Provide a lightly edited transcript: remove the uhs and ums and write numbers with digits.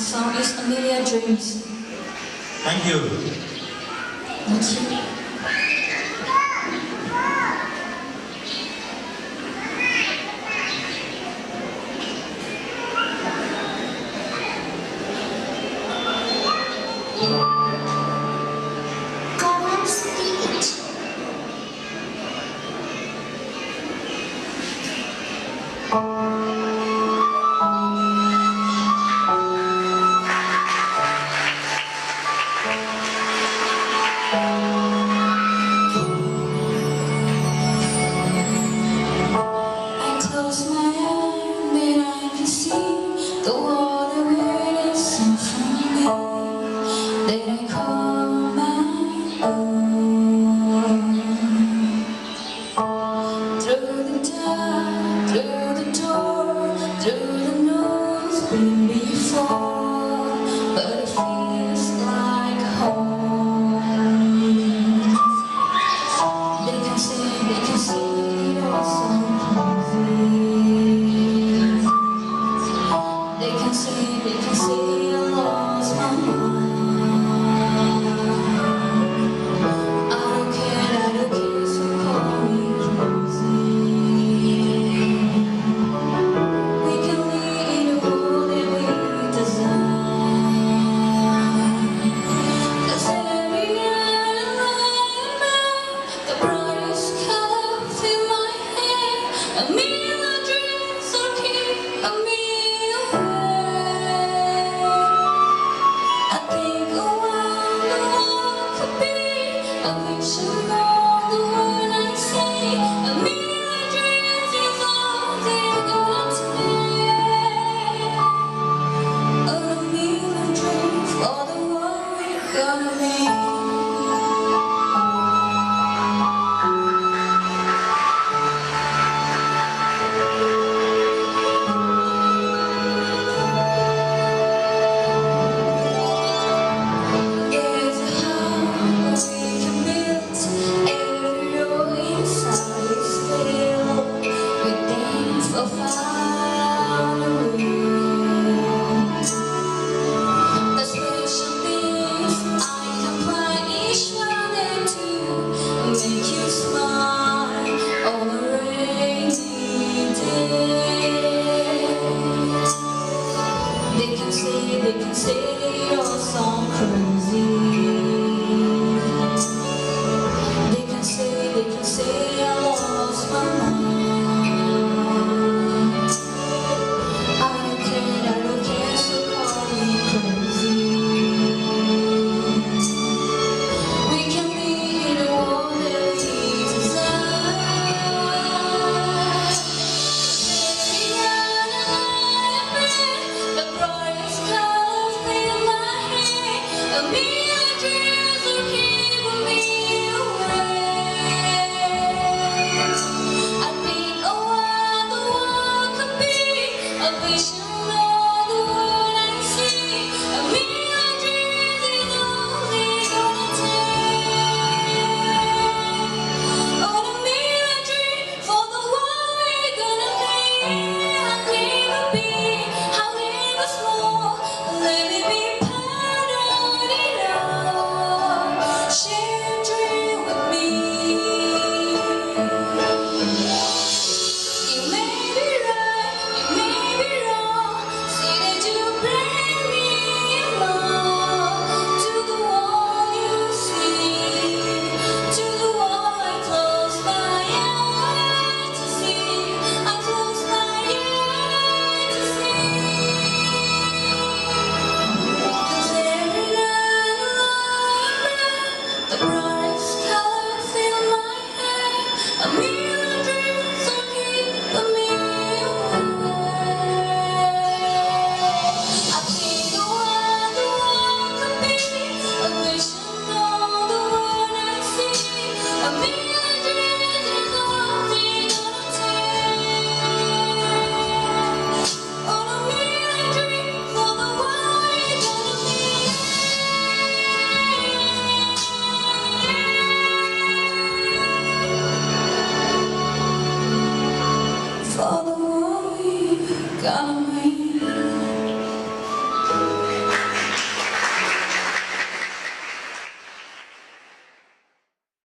song is A Million Dreams. Thank you. Thank you. The water waits for me, then I call my own. Through the dark, through the door, through the nose been before, but it feels like home. They can see it all so crazy. They can see I lost my mind. I don't care, so call me crazy. We can lead the world that we design. 'Cause every night I lie about the brightest color fill my head. A million dreams will keep me. I wish you know the word I say. A million dreams is all they're gonna take. A million dreams for the world we're gonna make. Make you smile on a rainy day. They can say you're so crazy. They can say I lost my mind. I don't care, so call me crazy. We can be the world that we desire. The brightest colors fill my head. A million dreams will keep me away. I think of what the world could be. I wish you know the word I see. A million dreams is all they're gonna take. Oh, a million dreams for the world we're gonna make. I'll never be, I'll never small. Let me be part of it all. Share a dream with me. You may be right, you may be wrong. Say that you bring me along to the one you see, to the one I close my eyes to see. I close my eyes to see. 'Cause every night I lie down, the brightest color fill my head. A million dreams will keep me away. I think of what the world could be. I wish you know the word I see. A million dreams is all they're gonna take. Oh, a million dreams for the world we're gonna make. For the world we're gonna make.